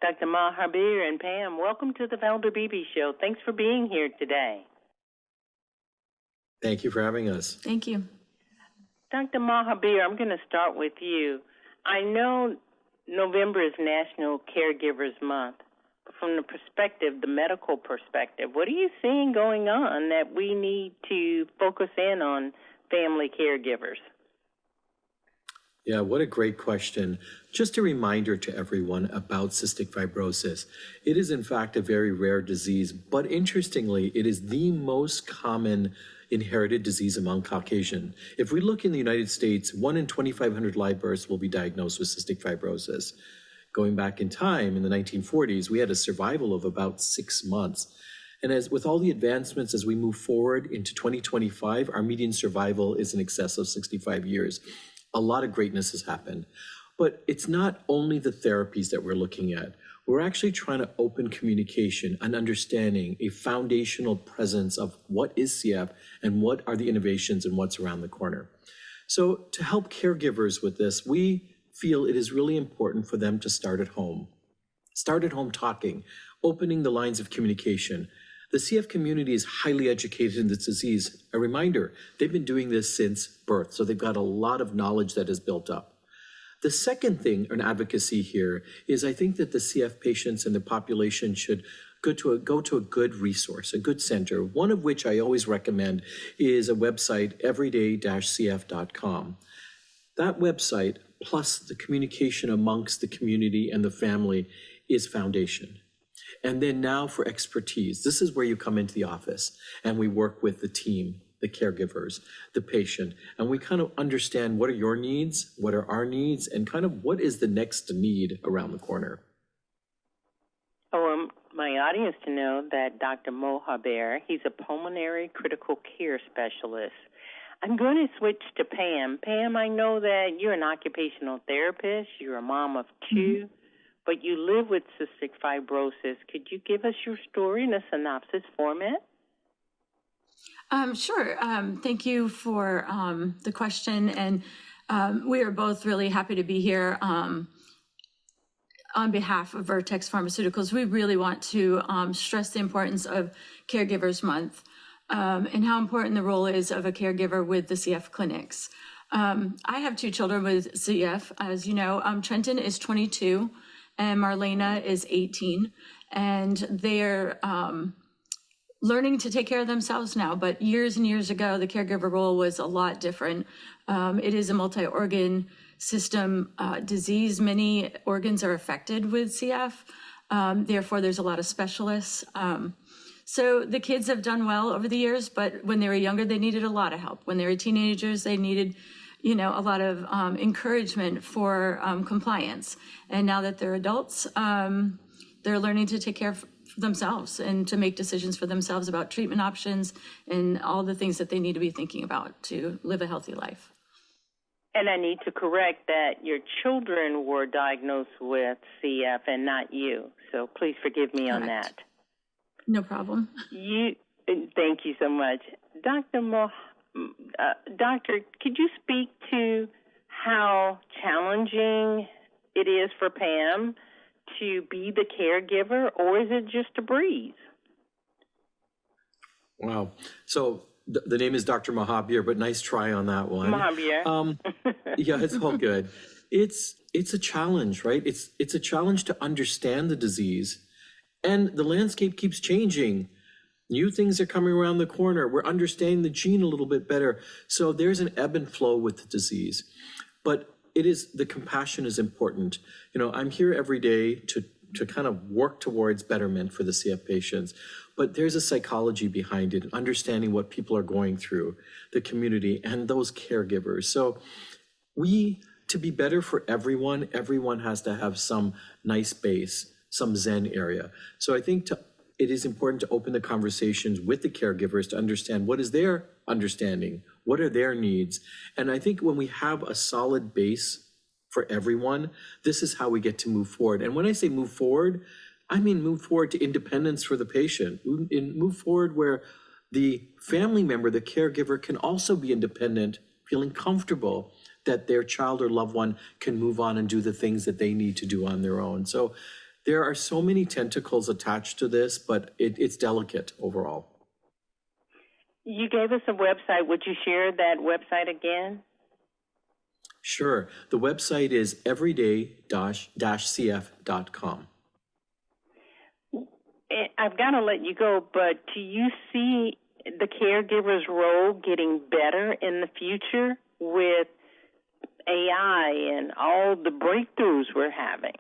Dr. Mahabir and Pam, welcome to the Valder Beebe Show. Thanks for being here today. Thank you for having us. Thank you. Dr. Mahabir, I'm going to start with you. I know November is National Caregivers Month. From the perspective, the medical perspective, what are you seeing going on that we need to focus in on family caregivers? Yeah, what a great question. Just a reminder to everyone about cystic fibrosis. It is in fact a very rare disease, but interestingly, it is the most common inherited disease among Caucasian. If we look in the United States, 1 in 2,500 live births will be diagnosed with cystic fibrosis. Going back in time, in the 1940s, we had a survival of about 6 months. And as with all the advancements as we move forward into 2025, our median survival is in excess of 65 years. A lot of greatness has happened. But it's not only the therapies that we're looking at. We're actually trying to open communication and understanding a foundational presence of what is CF and what are the innovations and what's around the corner. So to help caregivers with this, we feel it is really important for them to start at home. Start at home talking, opening the lines of communication. The CF community is highly educated in this disease. A reminder, they've been doing this since birth, so they've got a lot of knowledge that is built up. The second thing, an advocacy here, is I think that the CF patients and the population should go to a good resource, a good center, one of which I always recommend is a website, everyday-cf.com. That website, plus the communication amongst the community and the family, is foundation. And then now for expertise, this is where you come into the office and we work with the team, the caregivers, the patient, and we kind of understand what are your needs, what are our needs, and kind of what is the next need around the corner. I want my audience to know that Dr. Mohaber, he's a pulmonary critical care specialist. I'm going to switch to Pam. Pam, I know that you're an occupational therapist, you're a mom of two, but you live with cystic fibrosis. Could you give us your story in a synopsis format? Sure. Thank you for the question. And we are both really happy to be here on behalf of Vertex Pharmaceuticals. We really want to stress the importance of Caregivers Month and how important the role is of a caregiver with the CF clinics. I have two children with CF, as you know. Trenton is 22 and Marlena is 18, and they're learning to take care of themselves now. But years and years ago, the caregiver role was a lot different. It is a multi-organ system disease. Many organs are affected with CF. Therefore, there's a lot of specialists. So the kids have done well over the years, but when they were younger, they needed a lot of help. When they were teenagers, they needed a lot of encouragement for compliance. And now that they're adults, they're learning to take care of themselves and to make decisions for themselves about treatment options and all the things that they need to be thinking about to live a healthy life. And I need to correct that your children were diagnosed with CF and not you. So please forgive me on that. No problem. Thank you so much. Doctor, could you speak to how challenging it is for Pam to be the caregiver, or is it just a breeze? Wow. So the name is Dr. Mahabir, but nice try on that one. Mahabir. Yeah, it's all good. It's a challenge, right? It's a challenge to understand the disease, and the landscape keeps changing. New things are coming around the corner. We're understanding the gene a little bit better. So there's an ebb and flow with the disease. But the compassion is important. I'm here every day to kind of work towards betterment for the CF patients. But there's a psychology behind it, understanding what people are going through, the community, and those caregivers. So to be better for everyone has to have some nice base, some Zen area. So I think it is important to open the conversations with the caregivers to understand what is their understanding, what are their needs. And I think when we have a solid base for everyone, this is how we get to move forward. And when I say move forward, I mean move forward to independence for the patient, move forward where the family member, the caregiver, can also be independent, feeling comfortable that their child or loved one can move on and do the things that they need to do on their own. So There are so many tentacles attached to this, but it's delicate overall. You gave us a website. Would you share that website again? Sure. The website is everyday-cf.com. I've got to let you go, but do you see the caregiver's role getting better in the future with AI and all the breakthroughs we're having?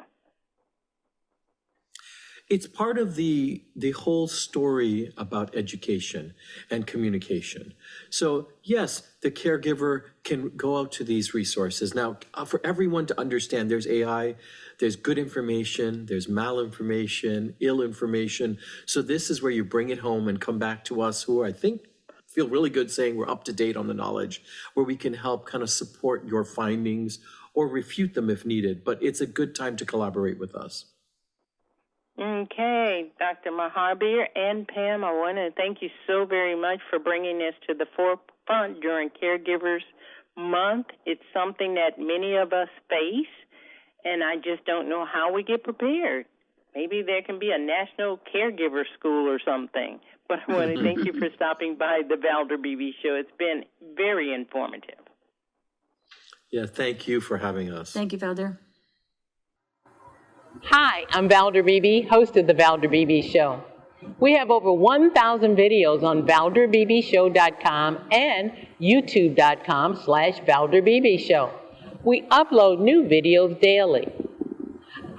It's part of the whole story about education and communication. So yes, the caregiver can go out to these resources. Now, for everyone to understand, there's AI, there's good information, there's malinformation, ill information. So this is where you bring it home and come back to us, who I think feel really good saying we're up to date on the knowledge, where we can help kind of support your findings or refute them if needed. But it's a good time to collaborate with us. Okay, Dr. Mohabir and Pam, I want to thank you so very much for bringing this to the forefront during Caregivers Month. It's something that many of us face, and I just don't know how we get prepared. Maybe there can be a national caregiver school or something. But I want to thank you for stopping by the Valder Beebe Show. It's been very informative. Yeah, thank you for having us. Thank you, Valder. Hi, I'm Valder Beebe, host of The Valder Beebe Show. We have over 1,000 videos on ValderBeebeShow.com and YouTube.com/ValderBeebe Show. We upload new videos daily.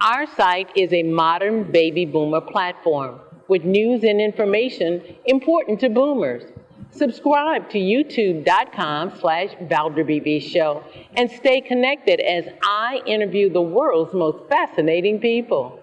Our site is a modern baby boomer platform with news and information important to boomers. Subscribe to YouTube.com/ValderBeebe Show and stay connected as I interview the world's most fascinating people.